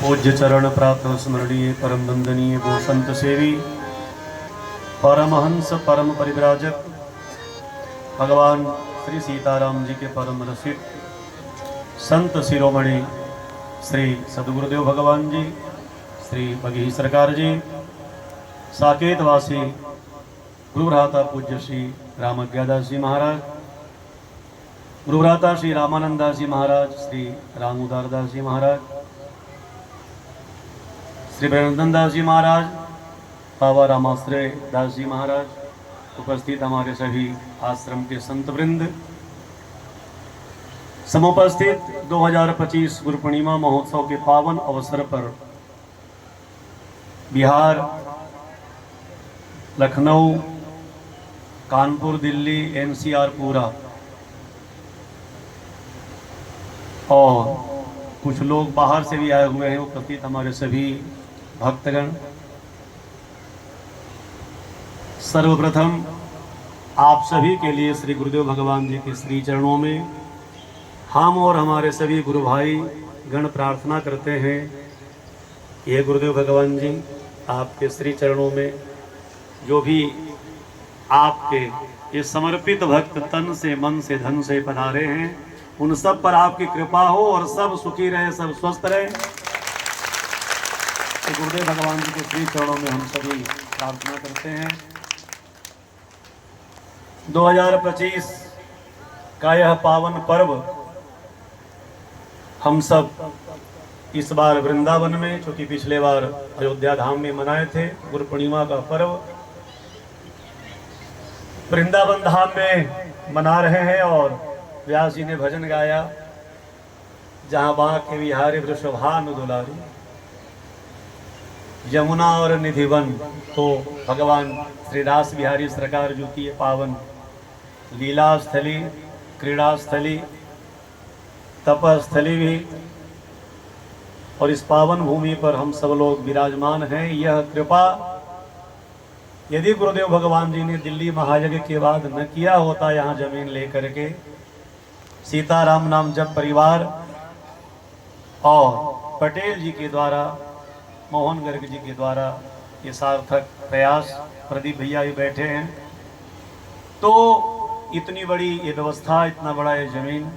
पूज्य चरण प्राप्त स्मरणीय परम वंदनीय वो संत सेवी परमहंस परम परिव्राजक भगवान श्री सीताराम जी के परम रसिक संत शिरोमणि श्री सदगुरुदेव भगवान जी, श्री बघी सरकार जी, साकेतवासी गुरुभ्राता पूज्य श्री रामज्ञादास जी महाराज, गुरुभ्राता श्री रामानंदास जी महाराज, श्री राम उदारदास जी महाराज, श्री प्रेमानंद दास जी महाराज, बाबा रामाश्रय दास जी महाराज, उपस्थित हमारे सभी आश्रम के संत वृंद, समुपस्थित 2025 गुरु पूर्णिमा महोत्सव के पावन अवसर पर बिहार, लखनऊ, कानपुर, दिल्ली, एनसीआर पूरा और कुछ लोग बाहर से भी आए हुए हैं, उपस्थित हमारे सभी भक्तगण, सर्वप्रथम आप सभी के लिए श्री गुरुदेव भगवान जी के श्री चरणों में हम और हमारे सभी गुरु भाई गण प्रार्थना करते हैं। ये गुरुदेव भगवान जी आपके श्री चरणों में जो भी आपके ये समर्पित भक्त तन से मन से धन से पधारे हैं, उन सब पर आपकी कृपा हो और सब सुखी रहे, सब स्वस्थ रहे। तो गुरुदेव भगवान जी के श्री चरणों में हम सभी प्रार्थना करते हैं। 2025 का यह पावन पर्व हम सब इस बार वृंदावन में, चूंकि पिछले बार अयोध्या धाम में मनाए थे गुरु पूर्णिमा का पर्व, वृंदावन धाम में मना रहे हैं। और व्यास जी ने भजन गाया, जहां बांके विहारी वृषभानु दुलारी, यमुना और निधिवन। तो भगवान श्री रास बिहारी सरकार जो की पावन लीला स्थली, क्रीड़ा स्थली, तपस्थली भी, और इस पावन भूमि पर हम सब लोग विराजमान हैं। यह कृपा यदि गुरुदेव भगवान जी ने दिल्ली महायज्ञ के बाद न किया होता, यहाँ जमीन लेकर के सीताराम नाम जप परिवार और पटेल जी के द्वारा, मोहन गर्ग जी के द्वारा ये सार्थक प्रयास, प्रदीप भैया भी बैठे हैं, तो इतनी बड़ी ये व्यवस्था, इतना बड़ा ये जमीन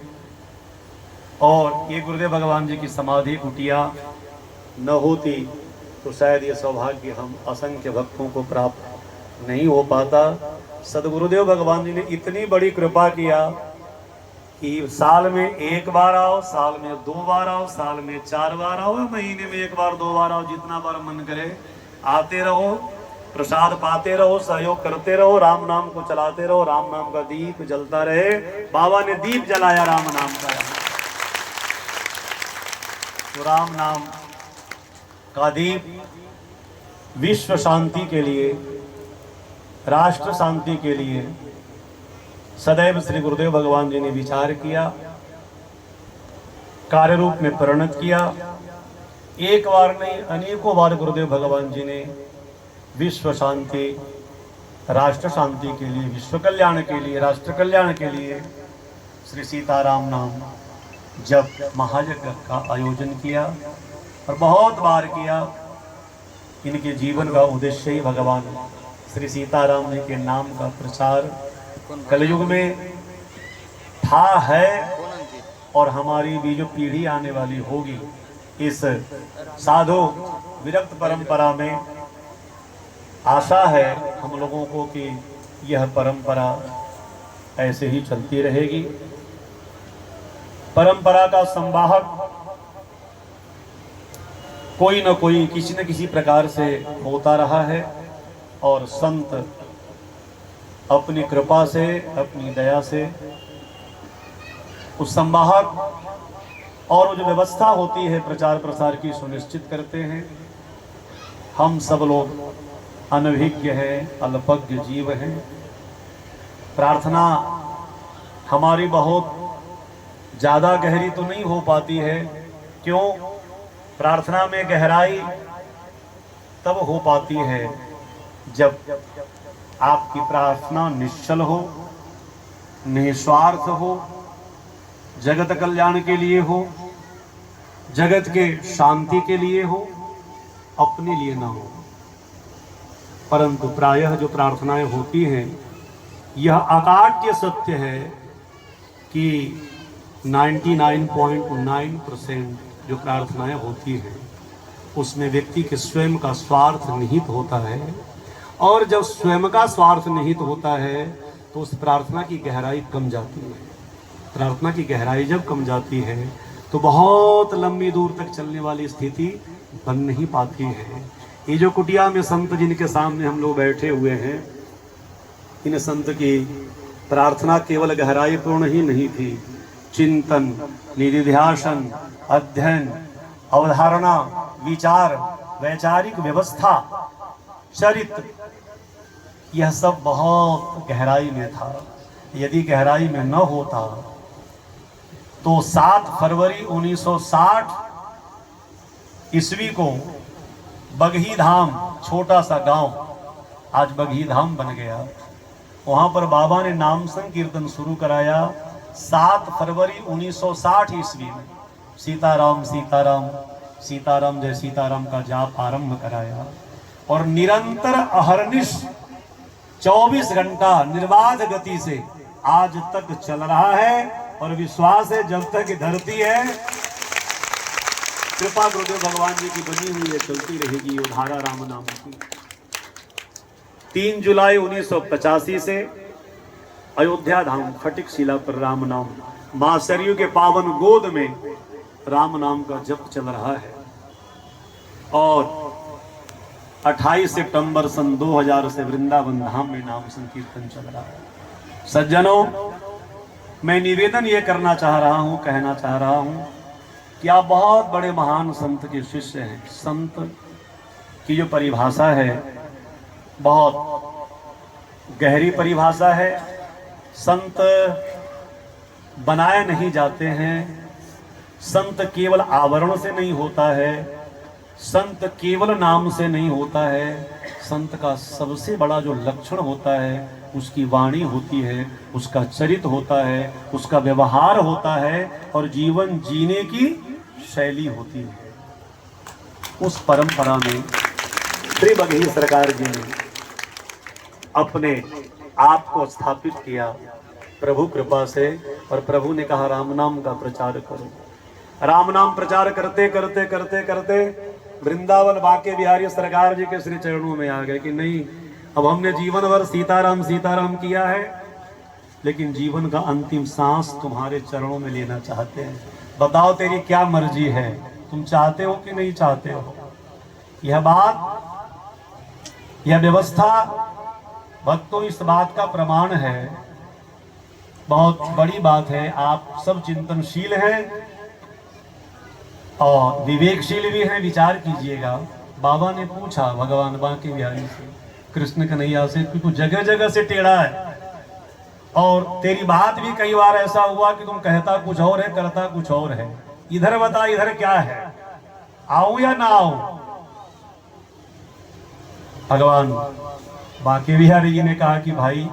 और ये गुरुदेव भगवान जी की समाधि कुटिया न होती तो शायद ये सौभाग्य हम असंख्य भक्तों को प्राप्त नहीं हो पाता। सदगुरुदेव भगवान जी ने इतनी बड़ी कृपा किया कि साल में एक बार आओ, साल में 2 बार आओ, साल में 4 बार आओ, महीने में 1 बार 2 बार आओ, जितना बार मन करे आते रहो, प्रसाद पाते रहो, सहयोग करते रहो, राम नाम को चलाते रहो, राम नाम का दीप जलता रहे। बाबा ने दीप जलाया राम नाम का, तो राम नाम का दीप विश्व शांति के लिए, राष्ट्र शांति के लिए सदैव श्री गुरुदेव भगवान जी ने विचार किया, कार्य रूप में परिणत किया। एक बार नहीं, अनेकों बार गुरुदेव भगवान जी ने विश्व शांति, राष्ट्र शांति के लिए, विश्व कल्याण के लिए, राष्ट्र कल्याण के लिए श्री सीताराम नाम जब महायज्ञ का आयोजन किया और बहुत बार किया। इनके जीवन का उद्देश्य ही भगवान श्री सीताराम जी के नाम का प्रचार कलयुग में था, है और हमारी भी जो पीढ़ी आने वाली होगी, इस साधु विरक्त परंपरा में आशा है हम लोगों को कि यह परंपरा ऐसे ही चलती रहेगी। परंपरा का संवाहक कोई न कोई, किसी न किसी प्रकार से होता रहा है और संत अपनी कृपा से, अपनी दया से उस संवाहक और जो व्यवस्था होती है प्रचार प्रसार की सुनिश्चित करते हैं। हम सब लोग अनभिज्ञ हैं, अल्पज्ञ जीव हैं। प्रार्थना हमारी बहुत ज़्यादा गहरी तो नहीं हो पाती है। क्यों? प्रार्थना में गहराई तब हो पाती है जब आपकी प्रार्थना निश्चल हो, निस्वार्थ हो, जगत कल्याण के लिए हो, जगत के शांति के लिए हो, अपने लिए ना हो। परंतु प्रायः जो प्रार्थनाएं होती हैं, यह अकाट्य सत्य है कि 99.9% जो प्रार्थनाएं होती हैं उसमें व्यक्ति के स्वयं का स्वार्थ निहित होता है। और जब स्वयं का स्वार्थ निहित होता है तो उस प्रार्थना की गहराई कम जाती है। प्रार्थना की गहराई जब कम जाती है तो बहुत लंबी दूर तक चलने वाली स्थिति बन नहीं पाती है। ये जो कुटिया में संत जिनके सामने हम लोग बैठे हुए हैं, इन संत की प्रार्थना केवल गहराई पूर्ण ही नहीं थी, चिंतन, निधिध्यासन, अध्ययन, अवधारणा, विचार, वैचारिक व्यवस्था, चरित्र, यह सब बहुत गहराई में था। यदि गहराई में न होता तो 7 फरवरी 1960 ईस्वी को बगही धाम, छोटा सा गांव आज बगही धाम बन गया, वहां पर बाबा ने नाम संकीर्तन शुरू कराया 7 फरवरी 1960 ईस्वी में। सीताराम सीताराम सीताराम जय सीताराम का जाप आरंभ कराया और निरंतर अहर्निश 24 घंटा निर्बाध गति से आज तक चल रहा है। और विश्वास है जब तक धरती है, कृपा गुरुदेव भगवान जी की बनी हुई है, चलती रहेगी वो धारा राम नाम की। 3 जुलाई 1985 से अयोध्या धाम फटिक शिला पर राम नाम, मां सरयू के पावन गोद में राम नाम का जप चल रहा है। और 28 सितंबर सन 2000 से वृंदावन धाम में नाम संकीर्तन चल रहा है। सज्जनों, मैं निवेदन ये करना चाह रहा हूँ, कहना चाह रहा हूँ कि आप बहुत बड़े महान संत के शिष्य हैं। संत की जो परिभाषा है बहुत गहरी परिभाषा है। संत बनाए नहीं जाते हैं, संत केवल आवरण से नहीं होता है, संत केवल नाम से नहीं होता है। संत का सबसे बड़ा जो लक्षण होता है उसकी वाणी होती है, उसका चरित्र होता है, उसका व्यवहार होता है और जीवन जीने की शैली होती है। उस परंपरा में श्री बघेल सरकार जी ने अपने आप को स्थापित किया प्रभु कृपा से। और प्रभु ने कहा राम नाम का प्रचार करो। राम नाम प्रचार करते करते करते करते वृंदावन बाके बिहारी सरकार जी के श्री चरणों में आ गए कि नहीं, अब हमने जीवन भर सीताराम सीताराम किया है, लेकिन जीवन का अंतिम सांस तुम्हारे चरणों में लेना चाहते हैं। बताओ तेरी क्या मर्जी है, तुम चाहते हो कि नहीं चाहते हो। यह बात, यह व्यवस्था भक्तों इस बात का प्रमाण है, बहुत बड़ी बात है। आप सब चिंतनशील हैं और विवेकशील भी हैं, विचार कीजिएगा। बाबा ने पूछा भगवान बांके बिहारी से, कृष्ण कन्हैया से, कि तू जगह जगह से टेढ़ा है और तेरी बात भी कई बार ऐसा हुआ कि तुम कहता कुछ और है, करता कुछ और है, इधर बता इधर क्या है, आऊं या ना आऊं। भगवान बांके बिहारी जी ने कहा कि भाई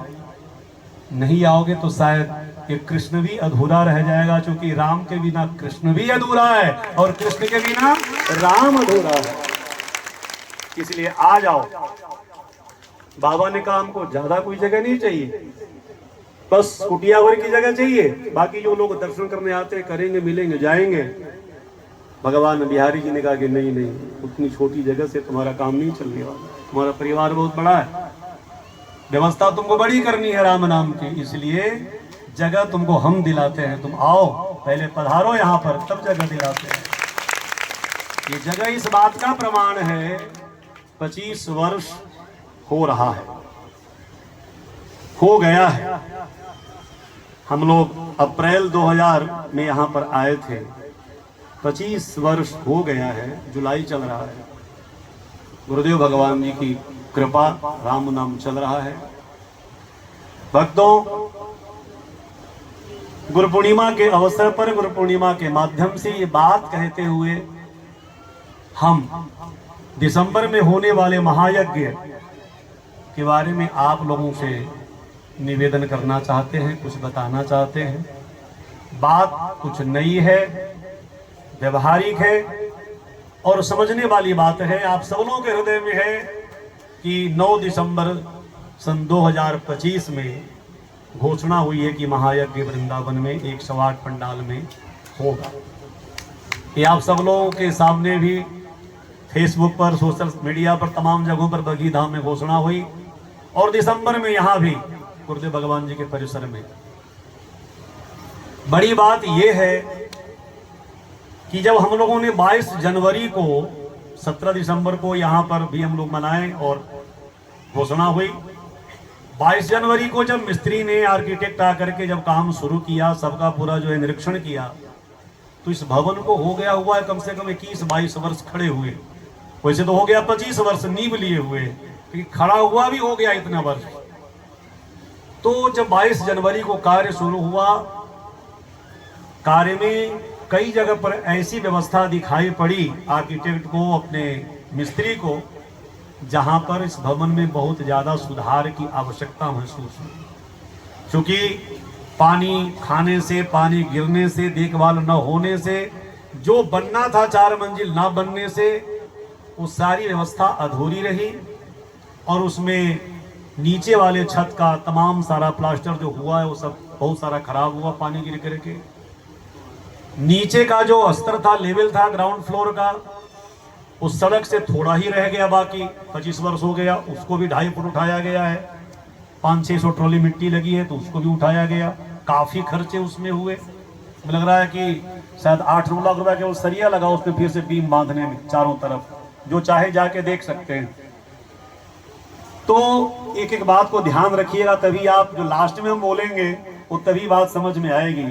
नहीं आओगे तो शायद ये कृष्ण भी अधूरा रह जाएगा, क्योंकि राम के बिना कृष्ण भी अधूरा है और कृष्ण के बिना राम अधूरा है, इसलिए आ जाओ। बाबा ने कहा हमको ज्यादा कोई जगह नहीं चाहिए, बस कुटिया भर की जगह चाहिए, बाकी जो लोग दर्शन करने आते हैं करेंगे, मिलेंगे, जाएंगे। भगवान बिहारी जी ने कहा कि नहीं नहीं, उतनी छोटी जगह से तुम्हारा काम नहीं चलने वाला, तुम्हारा परिवार बहुत बड़ा है, व्यवस्था तुमको बड़ी करनी है राम नाम की, इसलिए जगह तुमको हम दिलाते हैं, तुम आओ, पहले पधारो यहाँ पर, तब जगह दिलाते हैं। ये जगह इस बात का प्रमाण है 25 वर्ष हो रहा है, हो गया है। हम लोग अप्रैल 2000 में यहाँ पर आए थे, 25 वर्ष हो गया है, जुलाई चल रहा है। गुरुदेव भगवान जी की कृपा, राम नाम चल रहा है। भक्तों, गुरु पूर्णिमा के अवसर पर, गुरु पूर्णिमा के माध्यम से ये बात कहते हुए हम दिसंबर में होने वाले महायज्ञ के बारे में आप लोगों से निवेदन करना चाहते हैं, कुछ बताना चाहते हैं। बात कुछ नई है, व्यवहारिक है और समझने वाली बात है। आप सब लोगों के हृदय में है कि 9 दिसंबर सन 2025 में घोषणा हुई है कि महायज्ञ वृंदावन में 108 पंडाल में होगा। ये आप सब लोगों के सामने भी फेसबुक पर, सोशल मीडिया पर, तमाम जगहों पर बगी धाम में घोषणा हुई और दिसंबर में यहाँ भी गुरुदेव भगवान जी के परिसर में। बड़ी बात यह है कि जब हम लोगों ने 22 जनवरी को 17 दिसंबर को यहाँ पर भी हम लोग मनाए और घोषणा हुई। 22 जनवरी को जब मिस्त्री ने, आर्किटेक्ट आकर के जब काम शुरू किया, सबका पूरा जो है निरीक्षण किया, तो इस भवन को हो गया हुआ है कम से कम 21-22 वर्ष खड़े हुए। वैसे तो हो गया 25 वर्ष नींव लिए हुए, क्योंकि खड़ा हुआ भी हो गया इतना वर्ष। तो जब 22 जनवरी को कार्य शुरू हुआ, कार्य में कई जगह पर ऐसी व्यवस्था दिखाई पड़ी आर्किटेक्ट को, अपने मिस्त्री को, जहां पर इस भवन में बहुत ज्यादा सुधार की आवश्यकता महसूस हुई। क्योंकि पानी खाने से, पानी गिरने से, देखभाल न होने से, जो बनना था 4 मंजिल ना बनने से, वो सारी व्यवस्था अधूरी रही और उसमें नीचे वाले छत का तमाम सारा प्लास्टर जो हुआ है वो सब बहुत सारा खराब हुआ पानी गिर करके। नीचे का जो अस्तर था, लेवल था ग्राउंड फ्लोर का, उस सड़क से थोड़ा ही रह गया, बाकी 25 वर्ष हो गया, उसको भी 2.5 फुट उठाया गया है। 500-600 ट्रॉली मिट्टी लगी है तो उसको भी उठाया गया। काफी खर्चे उसमें हुए, मुझे लग रहा है कि शायद 8-9 लाख रुपए केवल सरिया लगा उसमें, फिर से बीम बांधने में चारों तरफ। जो चाहे जाके देख सकते हैं। तो एक एक बात को ध्यान रखिएगा, तभी आप जो लास्ट में हम बोलेंगे वो तभी बात समझ में आएगी।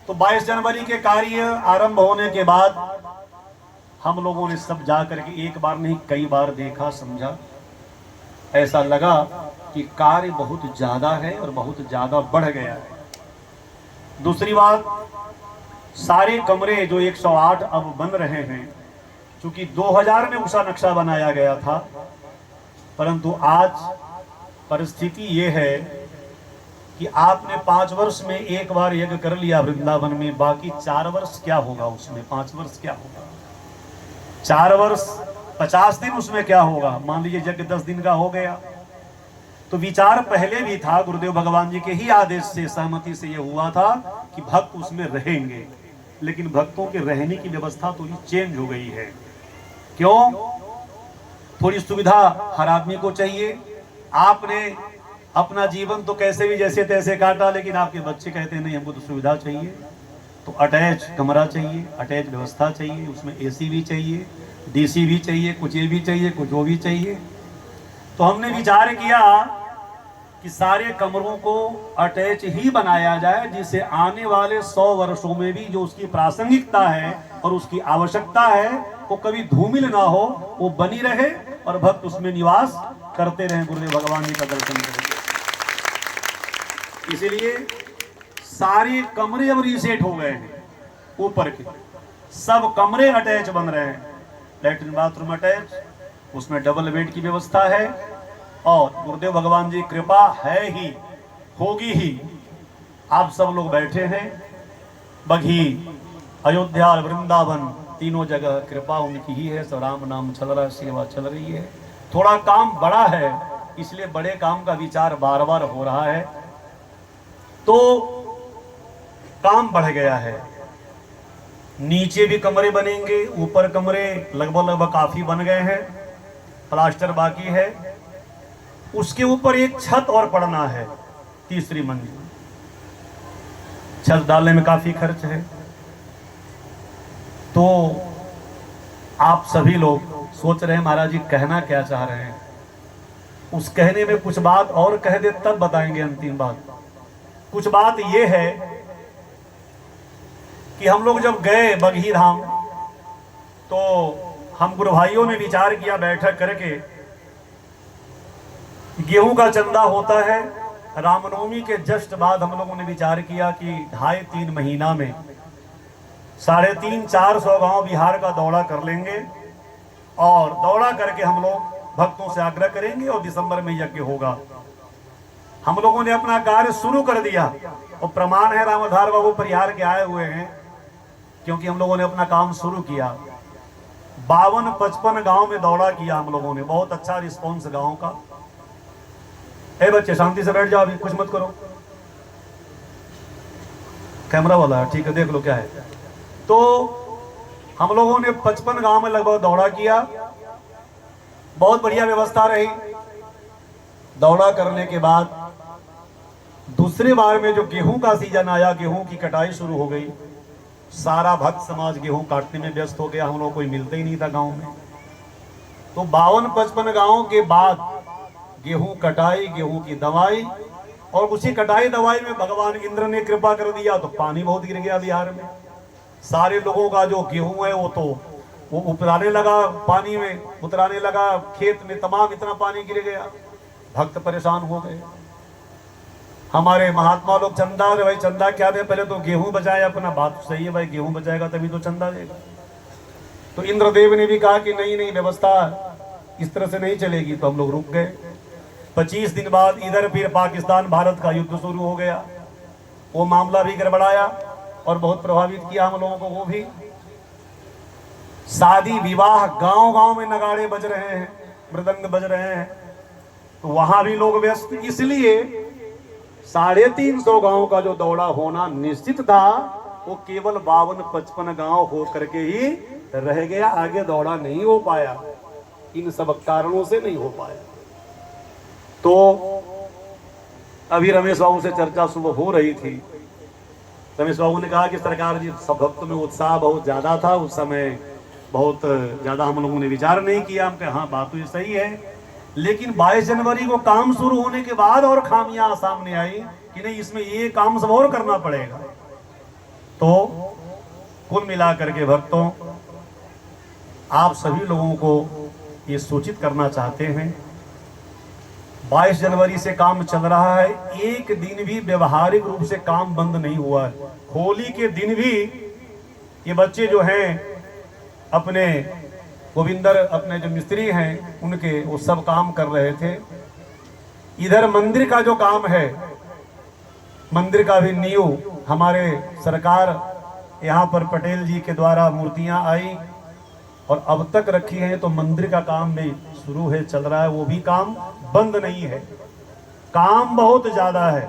तो 22 जनवरी के कार्य आरंभ होने के बाद हम लोगों ने सब जाकर के एक बार नहीं कई बार देखा, समझा। ऐसा लगा कि कार्य बहुत ज्यादा है और बहुत ज्यादा बढ़ गया है। दूसरी बात, सारे कमरे जो 108 अब बन रहे हैं, क्योंकि 2000 में उषा नक्शा बनाया गया था, परंतु आज परिस्थिति ये है कि आपने 5 वर्ष में एक बार यज्ञ कर लिया वृंदावन में, बाकी 4 वर्ष क्या होगा उसमें, 5 वर्ष क्या होगा, 4 वर्ष 50 दिन उसमें क्या होगा। मान लीजिए यज्ञ 10 दिन का हो गया, तो विचार पहले भी था, गुरुदेव भगवान जी के ही आदेश से, सहमति से ये हुआ था कि भक्त उसमें रहेंगे, लेकिन भक्तों के रहने की व्यवस्था थोड़ी चेंज हो गई है। क्यों? थोड़ी सुविधा हर आदमी को चाहिए। आपने अपना जीवन तो कैसे भी जैसे तैसे काटा, लेकिन आपके बच्चे कहते नहीं हमको तो सुविधा चाहिए, तो अटैच कमरा चाहिए, अटैच व्यवस्था चाहिए, उसमें एसी भी चाहिए, डीसी भी चाहिए, कुछ ये भी चाहिए, कुछ वो भी चाहिए। तो हमने विचार किया कि सारे कमरों को अटैच ही बनाया जाए, जिससे आने वाले 100 वर्षों में भी जो उसकी प्रासंगिकता है और उसकी आवश्यकता है वो कभी धूमिल ना हो, वो बनी रहे और भक्त उसमें निवास करते रहे, गुरुदेव भगवान जी का दर्शन करें। इसीलिए सारे कमरे अब रीसेट हो गए हैं, ऊपर के सब कमरे अटैच बन रहे हैं, लैट्रिन बाथरूम अटैच, उसमें डबल बेड की व्यवस्था है और गुरुदेव भगवान जी कृपा है ही, होगी ही। आप सब लोग बैठे हैं, बघी, अयोध्या और वृंदावन तीनों जगह कृपा उनकी ही है, सब राम नाम चल रहा है, सेवा चल रही है। थोड़ा काम बड़ा है, इसलिए बड़े काम का विचार बार बार हो रहा है, तो काम बढ़ गया है। नीचे भी कमरे बनेंगे, ऊपर कमरे लगभग काफी बन गए हैं, प्लास्टर बाकी है। उसके ऊपर एक छत और पड़ना है, 3री मंजिल। छत डालने में काफी खर्च है। तो आप सभी लोग सोच रहे हैं महाराज जी कहना क्या चाह रहे हैं, उस कहने में कुछ बात और कह दे तब बताएंगे अंतिम बात। कुछ बात ये है कि हम लोग जब गए बघी धाम, तो हम गुरु भाइयों ने विचार किया बैठक करके, गेहूं का चंदा होता है, रामनवमी के जस्ट बाद हम लोगों ने विचार किया कि 2.5-3 महीना में 350-400 गांव बिहार का दौड़ा कर लेंगे और दौड़ा करके हम लोग भक्तों से आग्रह करेंगे और दिसंबर में यज्ञ होगा। हम लोगों ने अपना कार्य शुरू कर दिया और प्रमाण है रामाधार बाबू परिहार के आए हुए हैं, क्योंकि हम लोगों ने अपना काम शुरू किया। 52-55 गांव में दौड़ा किया हम लोगों ने, बहुत अच्छा रिस्पॉन्स गांव का। ए बच्चे शांति से बैठ जाओ, अभी कुछ मत करो। कैमरा वाला है, ठीक है, देख लो क्या है। तो हम लोगों ने 55 गांव में लगभग दौड़ा किया, बहुत बढ़िया व्यवस्था रही। दौड़ा करने के बाद दूसरे बार में जो गेहूं का सीजन आया, गेहूं की कटाई शुरू हो गई। सारा भक्त समाज गेहूं काटने में व्यस्त हो गया, हम लोग कोई मिलते ही नहीं था गांव में। तो 52-55 गांव के बाद गेहूं कटाई, गेहूं की दवाई, और उसी कटाई दवाई में भगवान इंद्र ने कृपा कर दिया तो पानी बहुत गिर गया बिहार में। सारे लोगों का जो गेहूं है वो उतराने लगा, पानी में उतराने लगा, खेत में तमाम इतना पानी गिर गया, भक्त परेशान हो गए। हमारे महात्मा लोग चंदा, अरे भाई चंदा क्या दे, पहले तो गेहूं बचाए अपना। बात सही है भाई, गेहूं बचाएगा तभी तो चंदा देगा। तो इंद्रदेव ने भी कहा कि नहीं नहीं, व्यवस्था इस तरह से नहीं चलेगी। तो हम लोग रुक गए। 25 दिन बाद इधर फिर पाकिस्तान भारत का युद्ध शुरू हो गया। वो मामला भी गड़बड़ाया और बहुत प्रभावित किया हम लोगों को। वो भी शादी विवाह, गांव गांव में नगाड़े बज रहे हैं, मृदंग बज रहे हैं, तो वहां भी लोग व्यस्त। इसलिए 350 गांव का जो दौड़ा होना निश्चित था, वो केवल 52-55 गांव हो करके ही रह गया, आगे दौड़ा नहीं हो पाया। इन सब कारणों से नहीं हो पाया। तो अभी रमेश बाबू से चर्चा सुबह हो रही थी। रमेश बाबू ने कहा कि सरकार जी, सब भक्तों में उत्साह बहुत ज्यादा था उस समय, बहुत ज्यादा हम लोगों ने विचार नहीं किया। हम कहे हाँ, बात तो ये सही है, लेकिन 22 जनवरी को काम शुरू होने के बाद और खामियां सामने आई कि नहीं, इसमें ये काम सब और करना पड़ेगा। तो कुल मिलाकर के भक्तों, आप सभी लोगों को ये सूचित करना चाहते हैं, 22 जनवरी से काम चल रहा है, एक दिन भी व्यवहारिक रूप से काम बंद नहीं हुआ है। होली के दिन भी ये बच्चे जो हैं अपने गोविंदर, अपने जो मिस्त्री हैं उनके, वो सब काम कर रहे थे। इधर मंदिर का जो काम है, मंदिर का भी नींव हमारे सरकार यहाँ पर पटेल जी के द्वारा मूर्तियां आई और अब तक रखी हैं, तो मंदिर का काम भी शुरू है, चल रहा है, वो भी काम बंद नहीं है। काम बहुत ज्यादा है।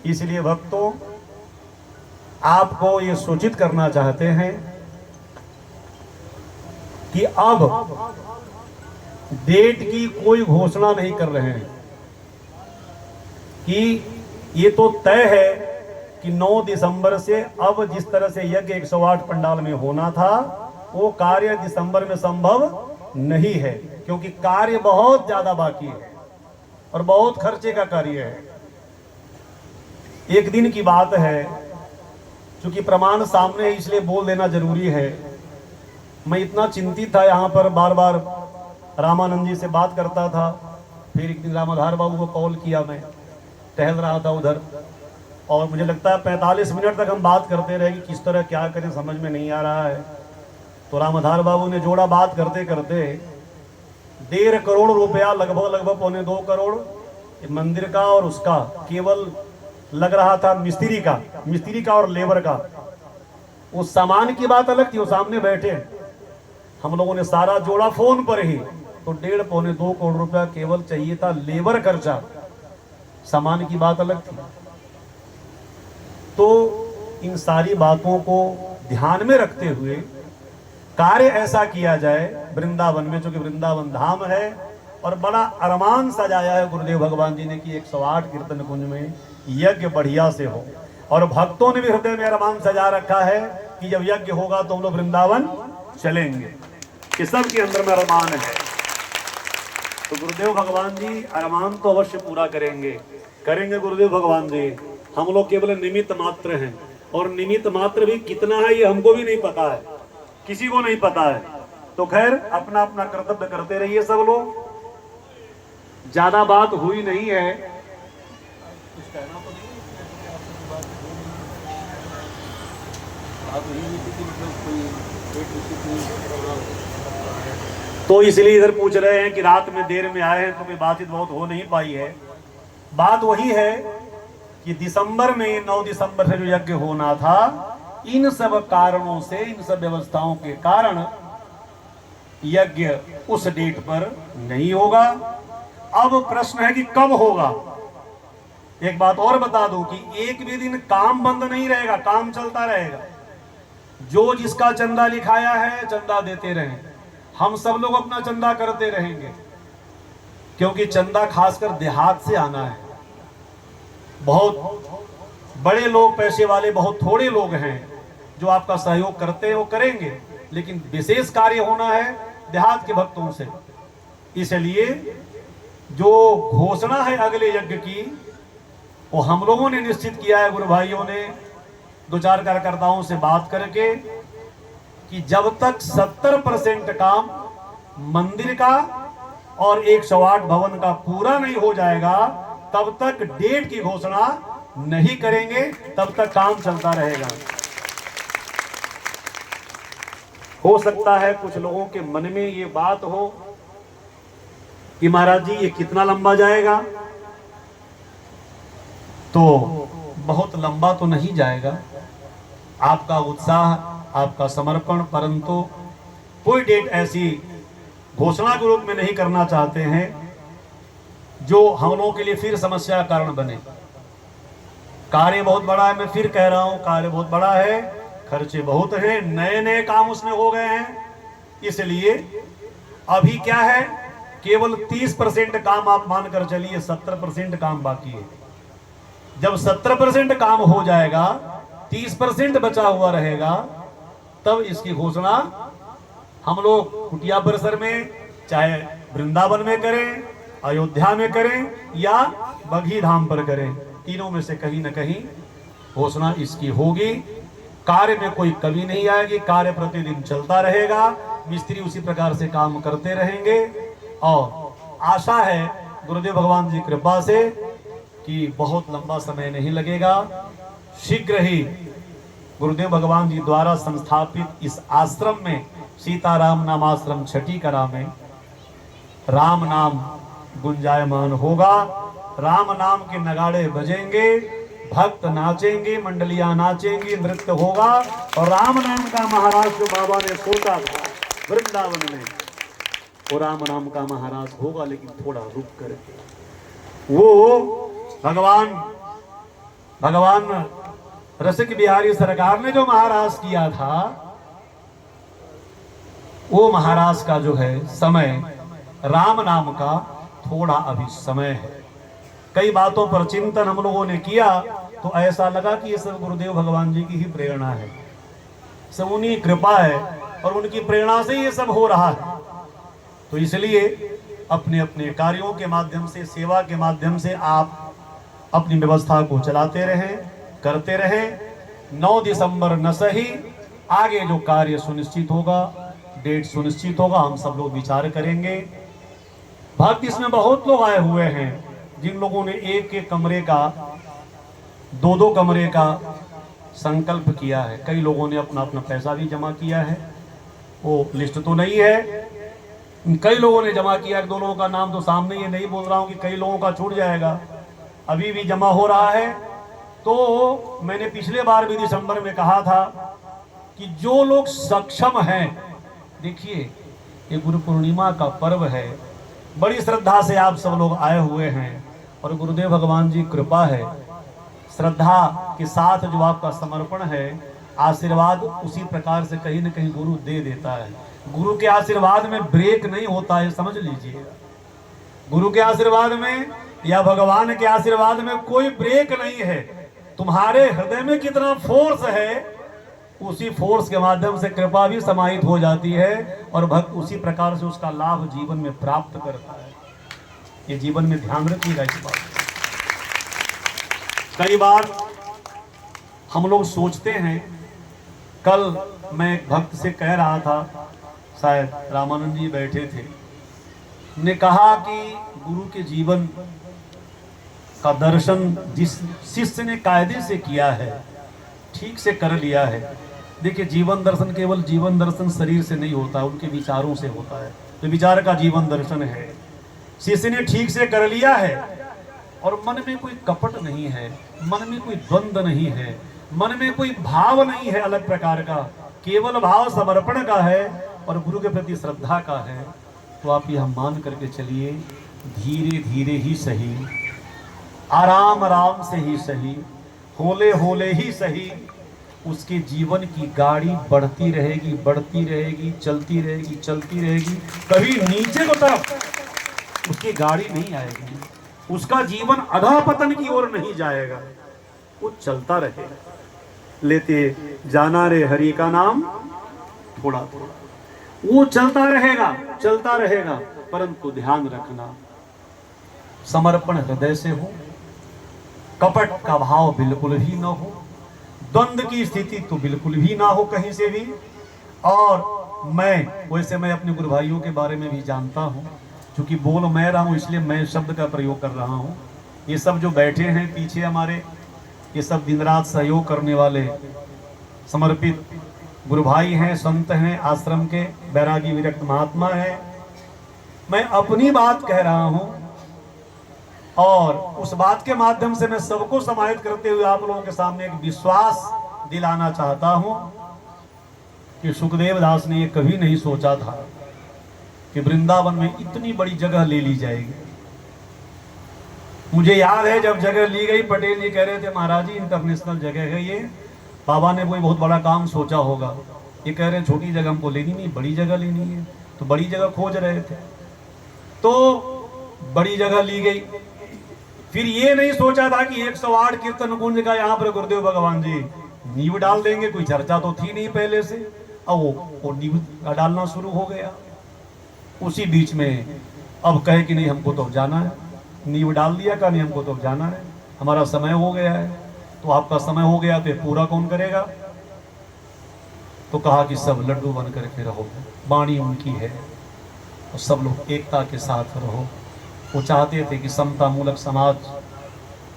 इसलिए भक्तों, आपको ये सूचित करना चाहते हैं कि अब डेट की कोई घोषणा नहीं कर रहे हैं, कि ये तो तय है कि 9 दिसंबर से अब जिस तरह से यज्ञ 108 पंडाल में होना था, वो कार्य दिसंबर में संभव नहीं है, क्योंकि कार्य बहुत ज्यादा बाकी है और बहुत खर्चे का कार्य है। एक दिन की बात है, क्योंकि प्रमाण सामने है इसलिए बोल देना जरूरी है। मैं इतना चिंतित था, यहाँ पर बार बार रामानंद जी से बात करता था, फिर एक दिन रामाधार बाबू को कॉल किया, मैं टहल रहा था उधर, और मुझे लगता है 45 मिनट तक हम बात करते रहे कि किस तरह क्या करें, समझ में नहीं आ रहा है। तो रामाधार बाबू ने जोड़ा बात करते करते 1.5 करोड़ रुपया, लगभग 1.25 करोड़ मंदिर का और उसका केवल लग रहा था, मिस्त्री का और लेबर का। उस सामान की बात अलग थी, वो सामने बैठे, हम लोगों ने सारा जोड़ा फोन पर ही, तो 1.5-2 करोड़ रुपया केवल चाहिए था लेबर खर्चा, सामान की बात अलग थी। तो इन सारी बातों को ध्यान में रखते हुए कार्य ऐसा किया जाए वृंदावन में, जो कि वृंदावन धाम है, और बड़ा अरमान सजाया है गुरुदेव भगवान जी ने कि 108 कीर्तन कुंज में यज्ञ बढ़िया से हो। और भक्तों ने भी हृदय में अरमान सजा रखा है कि जब यज्ञ होगा तो हम लोग वृंदावन चलेंगे। ये सब के अंदर में अरमान है। तो गुरुदेव भगवान जी अरमान तो अवश्य पूरा करेंगे गुरुदेव भगवान जी। हम लोग केवल निमित्त मात्र हैं, और निमित्त मात्र भी कितना है ये हमको भी नहीं पता है, किसी को नहीं पता है। तो खैर, अपना अपना कर्तव्य करते रहिए सब लोग। ज्यादा बात हुई नहीं है, कुछ कहना तो नहीं तो इसलिए इधर पूछ रहे हैं कि रात में देर में आए हैं तो कोई बातचीत बहुत हो नहीं पाई है। बात वही है कि दिसंबर में 9 दिसंबर से जो यज्ञ होना था, इन सब कारणों से, इन सब व्यवस्थाओं के कारण यज्ञ उस डेट पर नहीं होगा। अब प्रश्न है कि कब होगा। एक बात और बता दूं कि एक भी दिन काम बंद नहीं रहेगा, काम चलता रहेगा। जो जिसका चंदा लिखाया है चंदा देते रहें, हम सब लोग अपना चंदा करते रहेंगे, क्योंकि चंदा खासकर देहात से आना है। बहुत बड़े लोग, पैसे वाले बहुत थोड़े लोग हैं जो आपका सहयोग करते हैं, वो करेंगे, लेकिन विशेष कार्य होना है देहात के भक्तों से। इसलिए जो घोषणा है अगले यज्ञ की, वो हम लोगों ने निश्चित किया है, गुरु भाइयों ने 2-4 कार्यकर्ताओं से बात करके, कि जब तक 70% काम मंदिर का और 108 भवन का पूरा नहीं हो जाएगा, तब तक डेट की घोषणा नहीं करेंगे, तब तक काम चलता रहेगा। हो सकता है कुछ लोगों के मन में ये बात हो कि महाराज जी ये कितना लंबा जाएगा, तो बहुत लंबा तो नहीं जाएगा। आपका उत्साह, आपका समर्पण, परंतु कोई डेट ऐसी घोषणा के रूप में नहीं करना चाहते हैं जो हम लोगों के लिए फिर समस्या का कारण बने। कार्य बहुत बड़ा है, मैं फिर कह रहा हूं, कार्य बहुत बड़ा है, खर्चे बहुत हैं, नए नए काम उसमें हो गए हैं। इसलिए अभी क्या है, केवल 30% काम आप मानकर चलिए, 70% काम बाकी है। जब 70% काम हो जाएगा, 30% बचा हुआ रहेगा, तब इसकी घोषणा हम लोग कुटिया परिसर में, चाहे वृंदावन में करें, अयोध्या में करें या बघी धाम पर करें, तीनों में से कहीं न कहीं घोषणा इसकी होगी। कार्य में कोई कमी नहीं आएगी, कार्य प्रतिदिन चलता रहेगा, मिस्त्री उसी प्रकार से काम करते रहेंगे। और आशा है गुरुदेव भगवान जी कृपा से कि बहुत लंबा समय नहीं लगेगा। शीघ्र ही गुरुदेव भगवान जी द्वारा संस्थापित इस आश्रम में, सीताराम नाम आश्रम छठी करा में, राम नाम गुंजायमान होगा। राम नाम के नगाड़े बजेंगे, भक्त नाचेंगे, मंडलियां नाचेंगी, नृत्य होगा। और राम नाम का महाराज जो बाबा ने सोचा था वृंदावन में, वो राम नाम का महाराज होगा, लेकिन थोड़ा रुक कर। वो भगवान रसिक बिहारी सरकार ने जो महाराज किया था, वो महाराज का जो है समय, राम नाम का थोड़ा अभी समय है। कई बातों पर चिंतन हम लोगों ने किया तो ऐसा लगा कि ये सब गुरुदेव भगवान जी की ही प्रेरणा है, सब उन्हीं कृपा है और उनकी प्रेरणा से ये सब हो रहा है। तो इसलिए अपने अपने कार्यों के माध्यम से, सेवा के माध्यम से आप अपनी व्यवस्था को चलाते रहें, करते रहें। 9 दिसंबर न सही, आगे जो कार्य सुनिश्चित होगा, डेट सुनिश्चित होगा, हम सब लोग विचार करेंगे। भक्त इसमें बहुत लोग आए हुए हैं, जिन लोगों ने एक एक कमरे का, 2-2 कमरे का संकल्प किया है। कई लोगों ने अपना अपना पैसा भी जमा किया है, वो लिस्ट तो नहीं है। कई लोगों ने जमा किया, 2 लोगों का नाम तो सामने, ये नहीं बोल रहा हूँ कि कई लोगों का छूट जाएगा, अभी भी जमा हो रहा है। तो मैंने पिछले बार भी दिसंबर में कहा था कि जो लोग सक्षम हैं, देखिए ये गुरु पूर्णिमा का पर्व है, बड़ी श्रद्धा से आप सब लोग आए हुए हैं और गुरुदेव भगवान जी कृपा है, श्रद्धा के साथ जो आपका समर्पण है, आशीर्वाद उसी प्रकार से कहीं न कहीं गुरु दे देता है। गुरु के आशीर्वाद में ब्रेक नहीं होता है, समझ लीजिए। गुरु के आशीर्वाद में या भगवान के आशीर्वाद में कोई ब्रेक नहीं है। तुम्हारे हृदय में कितना फोर्स है, उसी फोर्स के माध्यम से कृपा भी समाहित हो जाती है और भक्त उसी प्रकार से उसका लाभ जीवन में प्राप्त करता है। ये जीवन में ध्यान रखिएगा इस बात। कई बार हम लोग सोचते हैं, कल मैं एक भक्त से कह रहा था, शायद रामानंद जी बैठे थे, ने कहा कि गुरु के जीवन का दर्शन जिस शिष्य ने कायदे से किया है, ठीक से कर लिया है। देखिए, जीवन दर्शन केवल जीवन दर्शन शरीर से नहीं होता, उनके विचारों से होता है। तो विचार का जीवन दर्शन है। शिष्य ने ठीक से कर लिया है और मन में कोई कपट नहीं है, मन में कोई द्वंद्व नहीं है, मन में कोई भाव नहीं है अलग प्रकार का, केवल भाव समर्पण का है और गुरु के प्रति श्रद्धा का है, तो आप यह मान करके चलिए, धीरे धीरे ही सही, आराम आराम से ही सही, होले होले ही सही, उसके जीवन की गाड़ी बढ़ती रहेगी, बढ़ती रहेगी, चलती रहेगी, चलती रहेगी, कभी नीचे को तरफ उसकी गाड़ी नहीं आएगी, उसका जीवन अधःपतन की ओर नहीं जाएगा, वो चलता रहेगा। लेते जाना रे हरि का नाम थोड़ा थोड़ा, वो चलता रहेगा, चलता रहेगा, परंतु ध्यान रखना समर्पण हृदय से हो, कपट का भाव बिल्कुल भी न हो, द्वंद्व की स्थिति तो बिल्कुल भी ना हो कहीं से भी। और मैं अपने गुरु भाइयों के बारे में भी जानता हूँ, क्योंकि बोल मैं रहा हूँ इसलिए मैं शब्द का प्रयोग कर रहा हूँ। ये सब जो बैठे हैं पीछे हमारे, ये सब दिन रात सहयोग करने वाले समर्पित गुरु भाई हैं, संत हैं, आश्रम के बैरागी विरक्त महात्मा हैं। मैं अपनी बात कह रहा हूँ और उस बात के माध्यम से मैं सबको समाहित करते हुए आप लोगों के सामने एक विश्वास दिलाना चाहता हूं कि सुखदेव दास ने ये कभी नहीं सोचा था कि वृंदावन में इतनी बड़ी जगह ले ली जाएगी। मुझे याद है जब जगह ली गई, पटेल जी कह रहे थे महाराज जी इंटरनेशनल जगह है ये, बाबा ने कोई बहुत बड़ा काम सोचा होगा। ये कह रहे हैं छोटी जगह हमको लेनी नहीं, बड़ी जगह लेनी है, तो बड़ी जगह खोज रहे थे, तो बड़ी जगह ली गई। फिर ये नहीं सोचा था कि 108 कीर्तन कुंज का यहाँ पर गुरुदेव भगवान जी नींव डाल देंगे, कोई चर्चा तो थी नहीं पहले से, अब वो नींव डालना शुरू हो गया। उसी बीच में अब कहे कि नहीं हमको तो जाना है, नींव डाल दिया का नहीं हमको तो जाना है, हमारा समय हो गया है। तो आपका समय हो गया तो पूरा कौन करेगा? तो कहा कि सब लड्डू बन करके रहो, वाणी उनकी है और सब लोग एकता के साथ रहो। वो चाहते थे कि समता मूलक समाज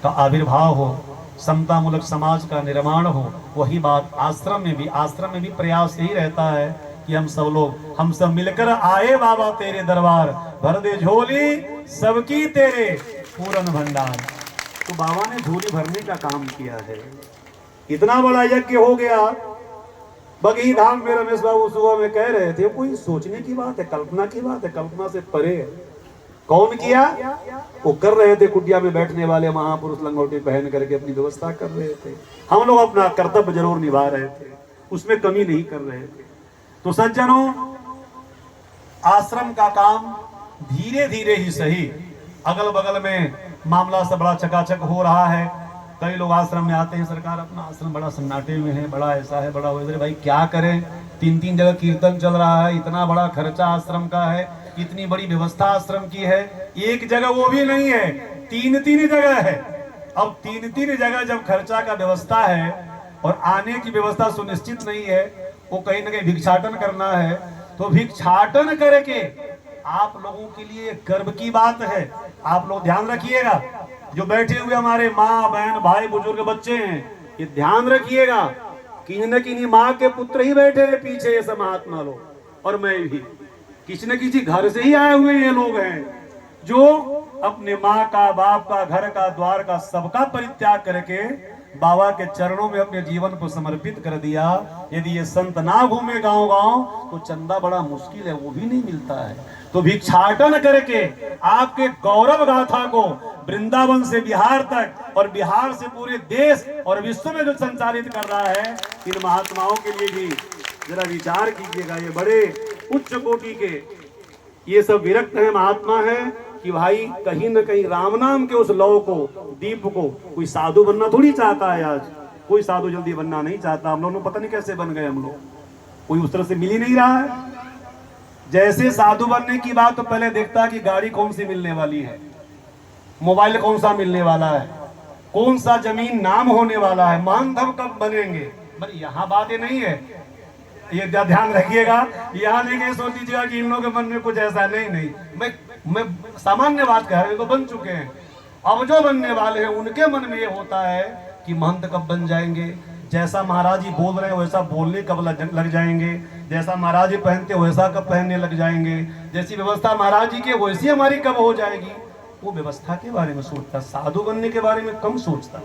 का आविर्भाव हो, समता मूलक समाज का निर्माण हो। वही बात आश्रम में भी प्रयास यही रहता है कि हम सब मिलकर आए बाबा तेरे दरबार, भर दे झोली सबकी तेरे पूरन भंडार। तो बाबा ने झोली भरने का काम किया है। इतना बड़ा यज्ञ हो गया बगी धाम में। रमेश बाबू सुबह में कह रहे थे, कोई सोचने की बात है, कल्पना की बात है, कल्पना से परे है। कौन किया? वो कर रहे थे कुटिया में बैठने वाले महापुरुष, लंगोटी पहन करके अपनी व्यवस्था कर रहे थे। हम लोग अपना कर्तव्य जरूर निभा रहे थे, उसमें कमी नहीं कर रहे थे। तो सज्जनों, आश्रम का काम धीरे धीरे ही सही, अगल बगल में मामला सब बड़ा चकाचक हो रहा है। कई लोग आश्रम में आते हैं, सरकार अपना आश्रम बड़ा सन्नाटे में है, बड़ा ऐसा है, बड़ा वैसे। भाई क्या करें, 3-3 जगह कीर्तन चल रहा है, इतना बड़ा खर्चा आश्रम का है, इतनी बड़ी व्यवस्था आश्रम की है। एक जगह वो भी नहीं है, 3-3 जगह है। अब 3-3 जगह जब खर्चा का व्यवस्था है और आने की व्यवस्था सुनिश्चित नहीं है, वो कहीं ना कहीं भिक्षाटन करना है, तो भिक्षाटन करके आप लोगों के लिए गर्व की बात है। आप लोग ध्यान रखिएगा, जो बैठे हुए हमारे माँ बहन भाई बुजुर्ग बच्चे हैं, ये ध्यान रखिएगा, किसी न किसी माँ के पुत्र ही बैठे हैं पीछे, ये सब महात्मा लोग, और मैं भी किसी न किसी घर से ही आए हुए ये लोग हैं, जो अपने माँ का, बाप का, घर का, द्वार का, सबका परित्याग करके बाबा के चरणों में अपने जीवन को समर्पित कर दिया। यदि ये संत ना घूमे गांव गांव तो चंदा बड़ा मुश्किल है, वो भी नहीं मिलता है। तो भिक्षाटन करके आपके गौरव गाथा को वृंदावन से बिहार तक और बिहार से पूरे देश और विश्व में जो संचालित कर रहा है, इन महात्माओं के लिए भी जरा विचार कीजिएगा। ये बड़े उच्च कोटि के ये सब विरक्त है, महात्मा है, कि भाई कहीं न कहीं राम नाम के उस लौ को, दीप को, कोई साधु बनना थोड़ी चाहता है। आज कोई साधु जल्दी बनना नहीं चाहता। हम लोग पता नहीं कैसे बन गए, हम लोग कोई उस तरह से मिल ही नहीं रहा है। जैसे साधु बनने की बात तो पहले देखता कि गाड़ी कौन सी मिलने वाली है, मोबाइल कौन सा मिलने वाला है, कौन सा जमीन नाम होने वाला है, मानधव कब बनेंगे। पर यहाँ बातें नहीं है, ये ध्यान रखिएगा। यहाँ नहीं सोच लीजिएगा कि इन लोगों के मन में कुछ ऐसा नहीं। मैं सामान्य बात कह रहा हूँ, तो बन चुके हैं। अब जो बनने वाले हैं उनके मन में ये होता है कि महंत कब बन जाएंगे, जैसा महाराज जी बोल रहे हैं वैसा बोलने कब लग जाएंगे, जैसा महाराज जी पहनते वैसा कब पहनने लग जाएंगे, जैसी व्यवस्था महाराज जी की वैसी हमारी कब हो जाएगी। वो व्यवस्था के बारे में सोचता, साधु बनने के बारे में कम सोचता।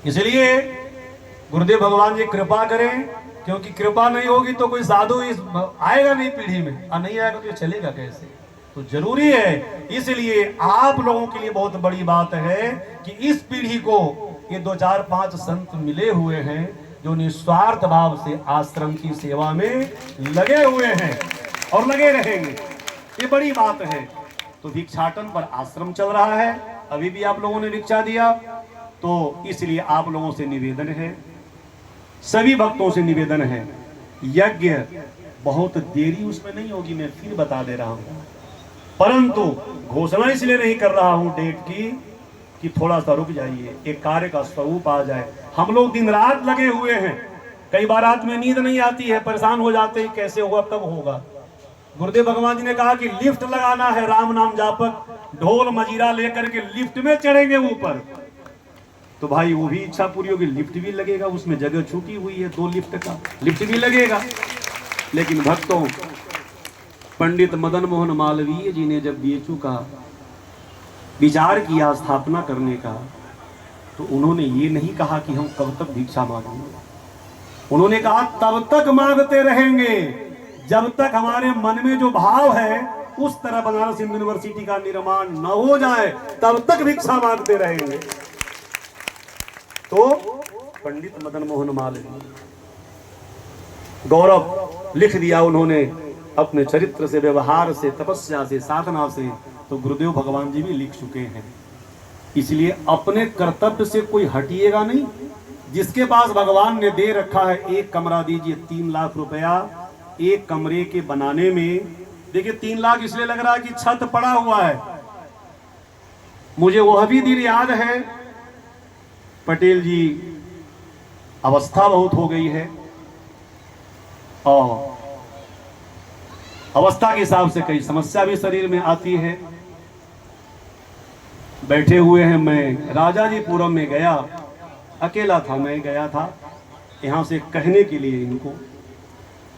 इसलिए गुरुदेव भगवान जी कृपा करें, क्योंकि कृपा नहीं होगी तो कोई साधु इस आएगा नहीं पीढ़ी में, और नहीं आएगा तो ये चलेगा कैसे। तो जरूरी है, इसलिए आप लोगों के लिए बहुत बड़ी बात है कि इस पीढ़ी को ये 2-4-5 संत मिले हुए हैं जो निस्वार्थ भाव से आश्रम की सेवा में लगे हुए हैं और लगे रहेंगे, ये बड़ी बात है। तो भिक्षाटन पर आश्रम चल रहा है, अभी भी आप लोगों ने भिक्षा दिया, तो इसलिए आप लोगों से निवेदन है, सभी भक्तों से निवेदन है, यज्ञ बहुत देरी उसमें नहीं होगी, मैं फिर बता दे रहा हूं, परंतु घोषणा इसलिए नहीं कर रहा हूं डेट की कि थोड़ा सा रुक जाइए, एक कार्य का स्वरूप आ जाए। हम लोग दिन रात लगे हुए हैं, कई बार रात में नींद नहीं आती है, परेशान हो जाते हैं, कैसे होगा तब होगा। गुरुदेव भगवान जी ने कहा कि लिफ्ट लगाना है, राम नाम जापक ढोल मजीरा लेकर के लिफ्ट में चढ़ेंगे ऊपर, तो भाई वो भी इच्छा पूरी होगी, लिफ्ट भी लगेगा, उसमें जगह छूटी हुई है 2 लिफ्ट का, लिफ्ट भी लगेगा। लेकिन भक्तों, पंडित मदन मोहन मालवीय जी ने जब बीएचयू का विचार किया स्थापना करने का, तो उन्होंने ये नहीं कहा कि हम कब तक भिक्षा मांगेंगे, उन्होंने कहा तब तक मांगते रहेंगे जब तक हमारे मन में जो भाव है उस तरह बनारस हिंदू यूनिवर्सिटी का निर्माण न हो जाए, तब तक भिक्षा मांगते रहेंगे। तो पंडित मदन मोहन मालवीय गौरव लिख दिया उन्होंने अपने चरित्र से, व्यवहार से, तपस्या से, साधना से, तो गुरुदेव भगवान जी भी लिख चुके हैं। इसलिए अपने कर्तव्य से कोई हटिएगा नहीं। जिसके पास भगवान ने दे रखा है एक कमरा दीजिए, 3 लाख रुपया एक कमरे के बनाने में। देखिए 3 लाख इसलिए लग रहा है कि छत पड़ा हुआ है। मुझे वह भी दिन याद है, पटेल जी अवस्था बहुत हो गई है और अवस्था के हिसाब से कई समस्या भी शरीर में आती है। बैठे हुए हैं, मैं राजाजीपुरम में गया, अकेला था, मैं गया था यहाँ से कहने के लिए इनको,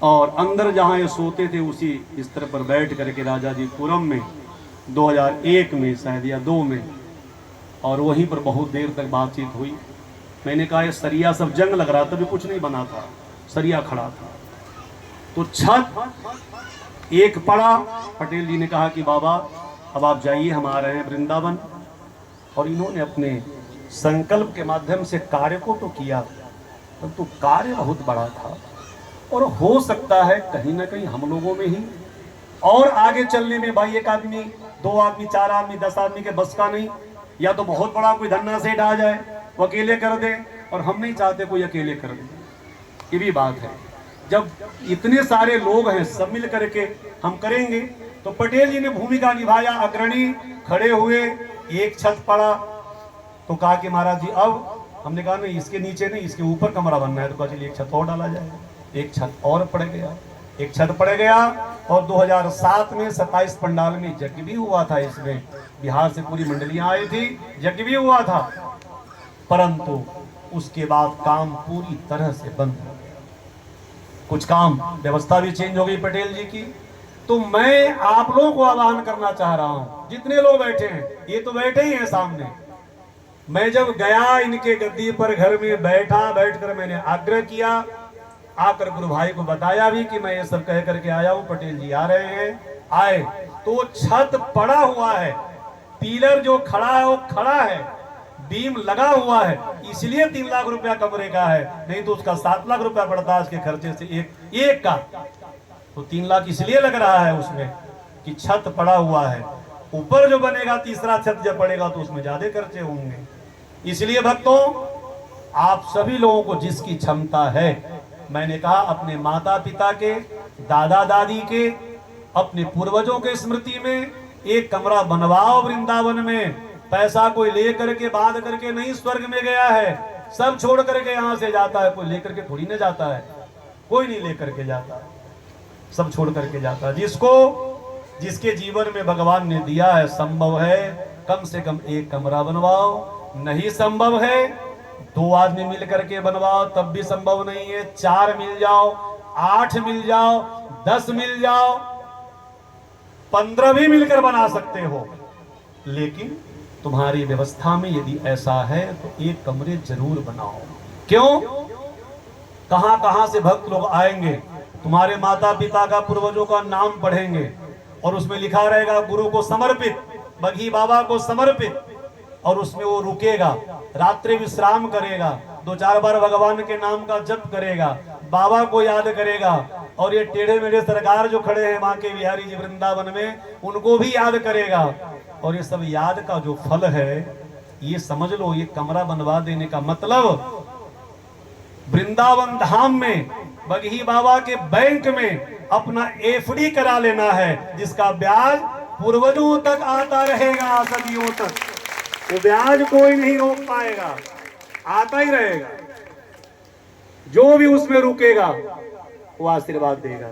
और अंदर जहाँ ये सोते थे उसी बिस्तर पर बैठ करके राजाजीपुरम में 2001 में शायद या 2 में, और वहीं पर बहुत देर तक बातचीत हुई। मैंने कहा ये सरिया सब जंग लग रहा था, तभी कुछ नहीं बना था, सरिया खड़ा था, तो छत एक पड़ा। पटेल जी ने कहा कि बाबा अब आप जाइए, हम आ रहे हैं वृंदावन। और इन्होंने अपने संकल्प के माध्यम से कार्य को तो किया, परंतु तो कार्य बहुत बड़ा था, और हो सकता है कहीं ना कहीं हम लोगों में ही और आगे चलने में, भाई 1 आदमी 2 आदमी 4 आदमी 10 आदमी के बस का नहीं, या तो बहुत बड़ा कोई धन्ना सेठ आ जाए वो अकेले कर दे, और हम नहीं चाहते कोई अकेले कर दे, ये भी बात है। जब इतने सारे लोग हैं सब मिल करके हम करेंगे, तो पटेल जी ने भूमिका निभाया, अग्रणी खड़े हुए। एक छत पड़ा तो कहा कि महाराज जी अब, हमने कहा नहीं इसके नीचे नहीं, इसके ऊपर कमरा बनना है, तो कहा चलिए एक छत और डाला जाए। एक छत और पड़ गया, एक छत पड़ गया, और 2007 में 27 पंडाल में यज्ञ भी हुआ था। इसमें बिहार से पूरी मंडलियां आई थी, यज्ञ भी हुआ था, परंतु उसके बाद काम पूरी तरह से बंद हो गया। कुछ काम व्यवस्था भी चेंज हो गई पटेल जी की। तो मैं आप लोगों को आह्वान करना चाह रहा हूं, जितने लोग बैठे हैं, ये तो बैठे ही हैं सामने, मैं जब गया इनके गद्दी पर घर में बैठकर मैंने आग्रह किया, आकर गुरु भाई को बताया भी कि मैं ये सब कह करके आया हूं, पटेल जी आ रहे हैं। आए तो छत पड़ा हुआ है, पिलर जो खड़ा है वो खड़ा है, बीम लगा हुआ है, इसलिए 3 लाख रुपया कमरे का है, नहीं तो उसका 7 लाख रुपया पड़ता है इसके खर्चे से एक का। तो 3 लाख इसलिए लग रहा है उसमें कि छत पड़ा हुआ है। ऊपर जो बनेगा तीसरा छत जब पड़ेगा तो उसमें ज्यादा खर्चे होंगे। इसलिए भक्तों, आप सभी लोगों को जिसकी क्षमता है, मैंने कहा अपने माता पिता के, दादा दादी के, अपने पूर्वजों के स्मृति में एक कमरा बनवाओ वृंदावन में। पैसा कोई ले करके बांध करके नहीं स्वर्ग में गया है, सब छोड़ करके यहाँ से जाता है, कोई लेकर के थोड़ी न जाता है, कोई नहीं लेकर के जाता है, सब छोड़ करके जाता है। जिसके जीवन में भगवान ने दिया है, संभव है कम से कम एक कमरा बनवाओ, नहीं संभव है 2 आदमी मिल करके बनवाओ, तब भी संभव नहीं है, 4 मिल जाओ, 8 मिल जाओ, 10 मिल जाओ, 15 भी मिलकर बना सकते हो। लेकिन तुम्हारी व्यवस्था में यदि ऐसा है तो एक कमरे जरूर बनाओ। क्यों? कहां कहां से भक्त लोग आएंगे, तुम्हारे माता पिता का पूर्वजों का नाम पढ़ेंगे और उसमें लिखा रहेगा गुरु को समर्पित, बघी बाबा को समर्पित, और उसमें वो रुकेगा, रात्रि विश्राम करेगा, 2-4 बार भगवान के नाम का जप करेगा, बाबा को याद करेगा, और ये टेढ़े मेढ़े सरकार जो खड़े हैं बांके बिहारी जी वृंदावन में, उनको भी याद करेगा। और ये सब याद का जो फल है, ये समझ लो, ये कमरा बनवा देने का मतलब वृंदावन धाम में बघी बाबा के बैंक में अपना एफडी करा लेना है, जिसका ब्याज पूर्वजों तक आता रहेगा, सदियों तक। वो ब्याज कोई नहीं रोक पाएगा, आता ही रहेगा। जो भी उसमें रुकेगा वो आशीर्वाद देगा,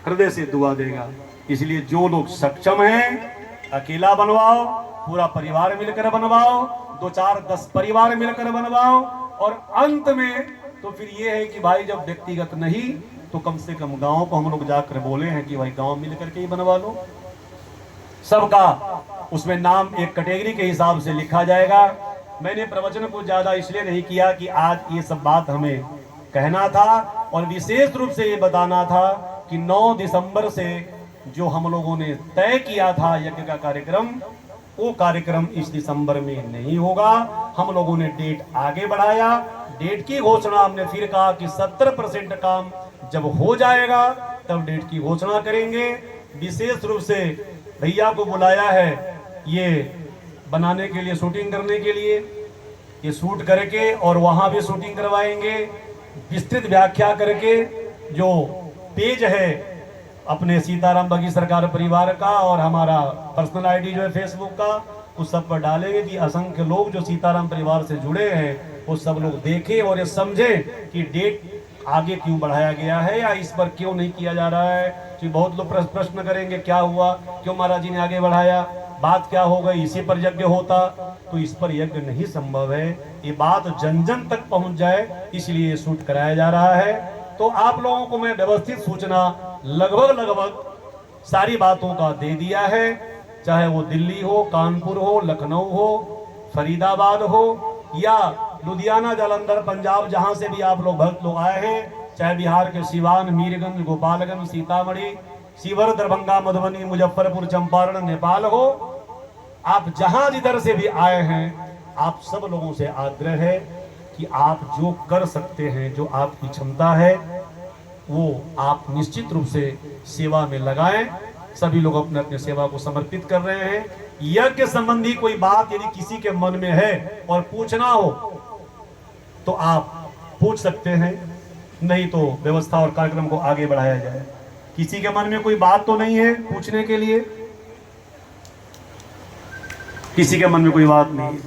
हृदय से दुआ देगा। इसलिए जो लोग सक्षम हैं, अकेला बनवाओ, पूरा परिवार मिलकर बनवाओ, 2-4-10 परिवार मिलकर बनवाओ, और अंत में तो फिर ये है कि भाई जब व्यक्तिगत नहीं तो कम से कम गांव को हम लोग जाकर बोले हैं कि भाई गांव मिलकर के ही बनवा लो। सबका उसमें नाम एक कैटेगरी के हिसाब से लिखा जाएगा। मैंने प्रवचन को ज्यादा इसलिए नहीं किया कि आज ये सब बात हमें कहना था, और विशेष रूप से ये बताना था कि 9 दिसंबर से जो हम लोगों ने तय किया था यज्ञ का कार्यक्रम, वो कार्यक्रम इस दिसंबर में नहीं होगा। हम लोगों ने डेट आगे बढ़ाया। डेट की घोषणा हमने फिर कहा कि 70% काम जब हो जाएगा तब डेट की घोषणा करेंगे। विशेष रूप से भैया को बुलाया है ये बनाने के लिए, शूटिंग करने के लिए, ये शूट करके और वहां भी शूटिंग करवाएंगे, विस्तृत व्याख्या करके। जो पेज है अपने सीताराम बघी सरकार परिवार का और हमारा पर्सनल आईडी जो है फेसबुक का, उस सब पर डालेंगे कि असंख्य लोग जो सीताराम परिवार से जुड़े हैं वो सब लोग देखें और ये समझें कि डेट आगे क्यों बढ़ाया गया है या इस पर क्यों नहीं किया जा रहा है। कि बहुत लोग प्रश्न करेंगे क्या हुआ, क्यों महाराज जी ने आगे बढ़ाया, बात क्या हो गई, इसी पर यज्ञ होता। तो इस पर यज्ञ नहीं संभव है, ये बात जन जन तक पहुंच जाए, इसलिए शूट कराया जा रहा है। तो आप लोगों को मैं व्यवस्थित सूचना लगभग सारी बातों का दे दिया है, चाहे वो दिल्ली हो, कानपुर हो, लखनऊ हो, फरीदाबाद हो या लुधियाना, जालंधर, पंजाब, जहां से भी आप लोग भक्त लोग आए हैं, चाहे बिहार के सिवान, मीरगंज, गोपालगंज, सीतामढ़ी, शिवर, दरभंगा, मधुबनी, मुजफ्फरपुर, चंपारण, नेपाल हो, आप जहां जिधर से भी आए हैं, आप सब लोगों से आग्रह है कि आप जो कर सकते हैं, जो आपकी क्षमता है, वो आप निश्चित रूप से सेवा में लगाएं। सभी लोग अपने अपने सेवा को समर्पित कर रहे हैं। यज्ञ संबंधी कोई बात यदि किसी के मन में है और पूछना हो तो आप पूछ सकते हैं, नहीं तो व्यवस्था और कार्यक्रम को आगे बढ़ाया जाए। किसी के मन में कोई बात तो नहीं है पूछने के लिए? किसी के मन में कोई बात नहीं।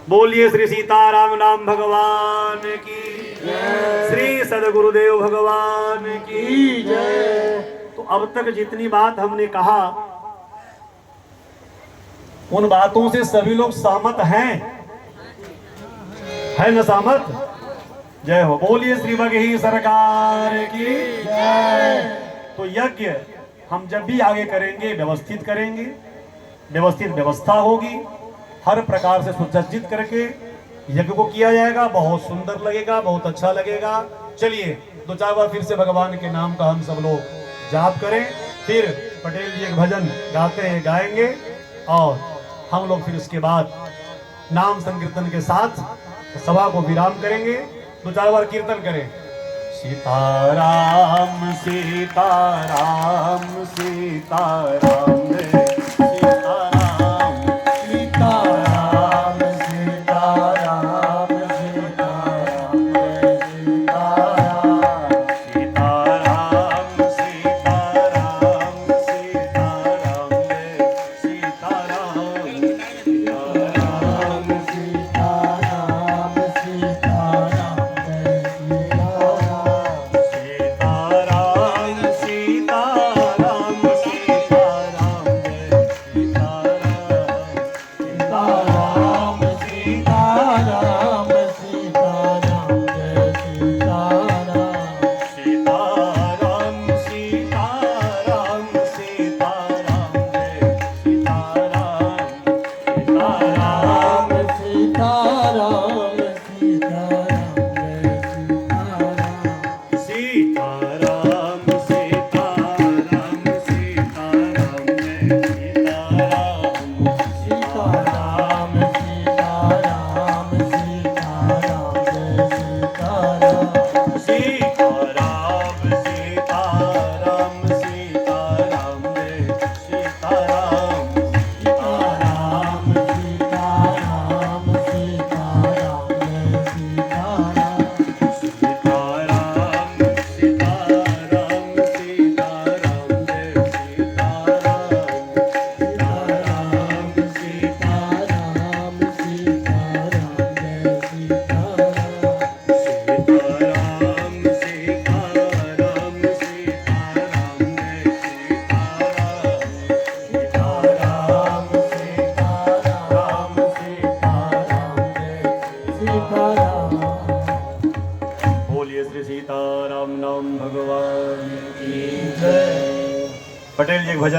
बोलिए श्री सीताराम नाम भगवान की जय, श्री सदगुरुदेव भगवान की जय। तो अब तक जितनी बात हमने कहा उन बातों से सभी लोग सहमत हैं, है न सहमत? जय हो। बोलिए श्री बघी सरकार की जय। तो यज्ञ हम जब भी आगे करेंगे व्यवस्थित करेंगे, व्यवस्थित व्यवस्था होगी, हर प्रकार से सुसज्जित करके यज्ञ को किया जाएगा। बहुत सुंदर लगेगा, बहुत अच्छा लगेगा। चलिए 2-4 बार फिर से भगवान के नाम का हम सब लोग जाप करें, फिर पटेल जी एक भजन गाते हैं, गाएंगे, और हम लोग फिर उसके बाद नाम संकीर्तन के साथ सभा को विराम करेंगे। 2-4 बार कीर्तन करें। सीताराम सीताराम सीताराम पटेल जी एक भजन